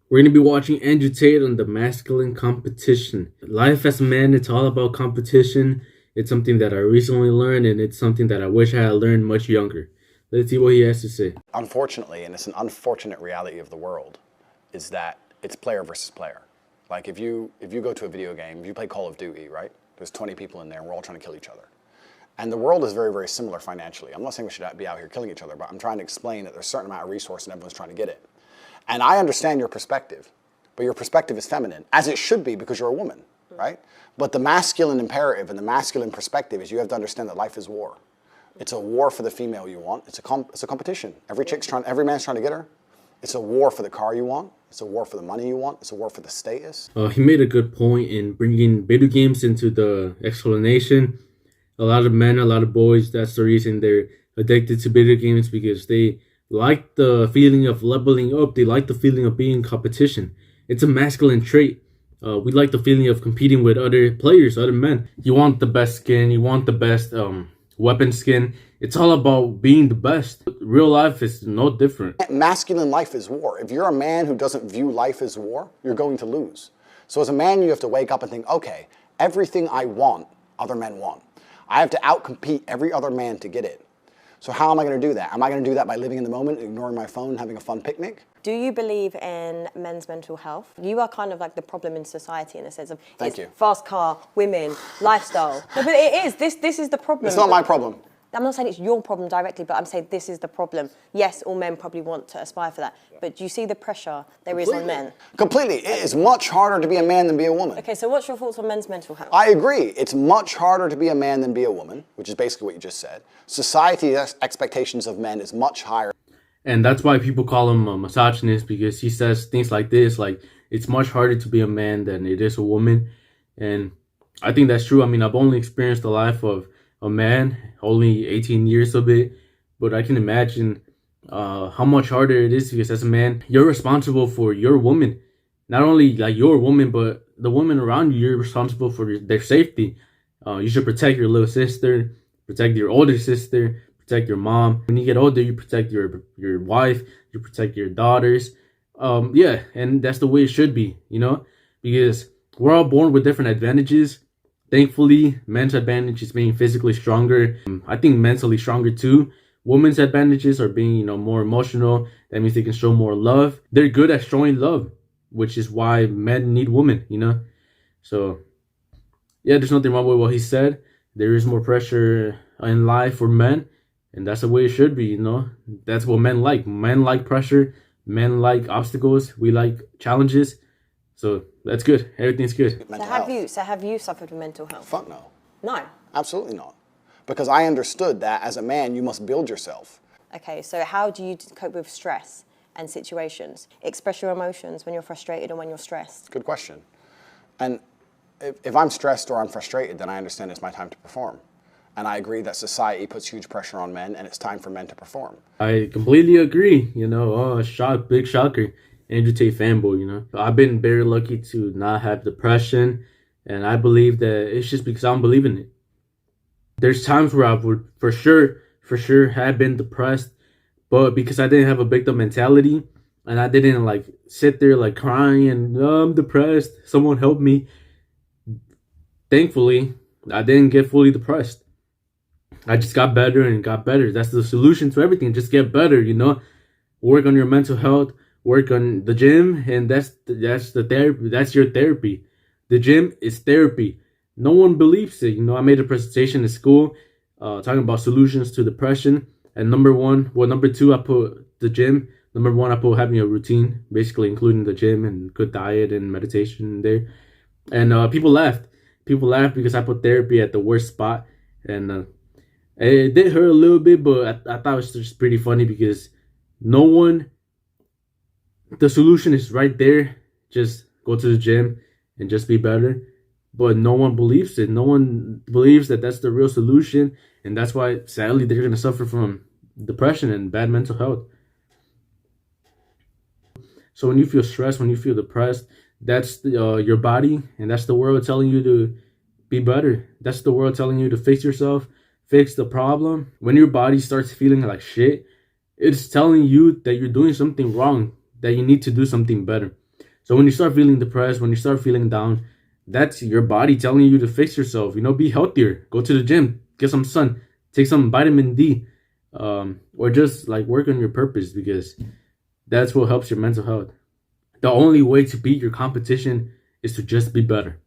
We're going to be watching Andrew Tate on the masculine competition. Life as a man, it's all about competition. It's something that I recently learned, and it's something that I wish I had learned much younger. Let's see what he has to say. Unfortunately, and it's an unfortunate reality of the world, is that it's player versus player. Like if you go to a video game, if you play Call of Duty, right? There's 20 people in there, and we're all trying to kill each other. And the world is very, very similar financially. I'm not saying we should be out here killing each other, but I'm trying to explain that there's a certain amount of resource and everyone's trying to get it. And I understand your perspective, but your perspective is feminine, as it should be because you're a woman, right? But the masculine imperative and the masculine perspective is you have to understand that life is war. It's a war for the female you want. It's a competition. Every man's trying to get her. It's a war for the car you want. It's a war for the money you want. It's a war for the status. He made a good point in bringing video games into the explanation. A lot of men, a lot of boys, that's the reason they're addicted to video games, because they like the feeling of leveling up. They like the feeling of being in competition. It's a masculine trait. We like the feeling of competing with other players, other men. You want the best skin. You want the best weapon skin. It's all about being the best. Real life is no different. Masculine life is war. If you're a man who doesn't view life as war, you're going to lose. So as a man, you have to wake up and think, okay, everything I want, other men want. I have to outcompete every other man to get it. So how am I going to do that? Am I going to do that by living in the moment, ignoring my phone, and having a fun picnic? Do you believe in men's mental health? You are kind of like the problem in society in a sense of Thank you. Fast car, women, lifestyle. No, but it is. This is the problem. It's not my problem. I'm not saying it's your problem directly, but I'm saying this is the problem. Yes, all men probably want to aspire for that. But do you see the pressure there is on men? Completely. It is much harder to be a man than be a woman. Okay, so what's your thoughts on men's mental health? I agree. It's much harder to be a man than be a woman, which is basically what you just said. Society's expectations of men is much higher. And that's why people call him a misogynist, because he says things like this, like it's much harder to be a man than it is a woman. And I think that's true. I mean, I've only experienced the life of a man, only 18 years of it, but I can imagine how much harder it is, because as a man, you're responsible for your woman. Not only like your woman, but the women around you, you're responsible for their safety. You should protect your little sister, protect your older sister, protect your mom. When you get older, you protect your wife, you protect your daughters. Yeah, and that's the way it should be, you know, because we're all born with different advantages. Thankfully, men's advantage is being physically stronger. I think mentally stronger too. Women's advantages are being, you know, more emotional. That means they can show more love. They're good at showing love, which is why men need women, you know. So, yeah, there's nothing wrong with what he said. There is more pressure in life for men, and that's the way it should be, you know. That's what men like. Men like pressure. Men like obstacles. We like challenges. So that's good. Everything's good. So have you suffered with mental health? Fuck no. No. Absolutely not. Because I understood that as a man, you must build yourself. Okay, so how do you cope with stress and situations? Express your emotions when you're frustrated and when you're stressed. Good question. And if I'm stressed or I'm frustrated, then I understand it's my time to perform. And I agree that society puts huge pressure on men, and it's time for men to perform. I completely agree. You know, big shocker. Andrew Tate fanboy, you know. I've been very lucky to not have depression, and I believe that it's just because I don't believe in it. There's times where I would for sure have been depressed, but because I didn't have a victim mentality, and I didn't like sit there like crying and I'm depressed, someone help me. Thankfully, I didn't get fully depressed. I just got better and got better. That's the solution to everything. Just get better, you know. Work on your mental health. Work on the gym, and that's the therapy. That's your therapy. The gym is therapy. No one believes it. You know, I made a presentation in school talking about solutions to depression. And number two, I put the gym. Number one, I put having a routine, basically including the gym and good diet and meditation there. And people laughed. People laughed because I put therapy at the worst spot. And it did hurt a little bit, but I thought it was just pretty funny because the solution is right there. Just go to the gym and just be better. But no one believes it. No one believes that that's the real solution. And that's why, sadly, they're going to suffer from depression and bad mental health. So when you feel stressed, when you feel depressed, that's your body. And that's the world telling you to be better. That's the world telling you to fix yourself, fix the problem. When your body starts feeling like shit, it's telling you that you're doing something wrong, that you need to do something better. So when you start feeling depressed, when you start feeling down, that's your body telling you to fix yourself. Be healthier. Go to the gym. Get some sun. Take some vitamin D. Or just like work on your purpose, because that's what helps your mental health. The only way to beat your competition is to just be better.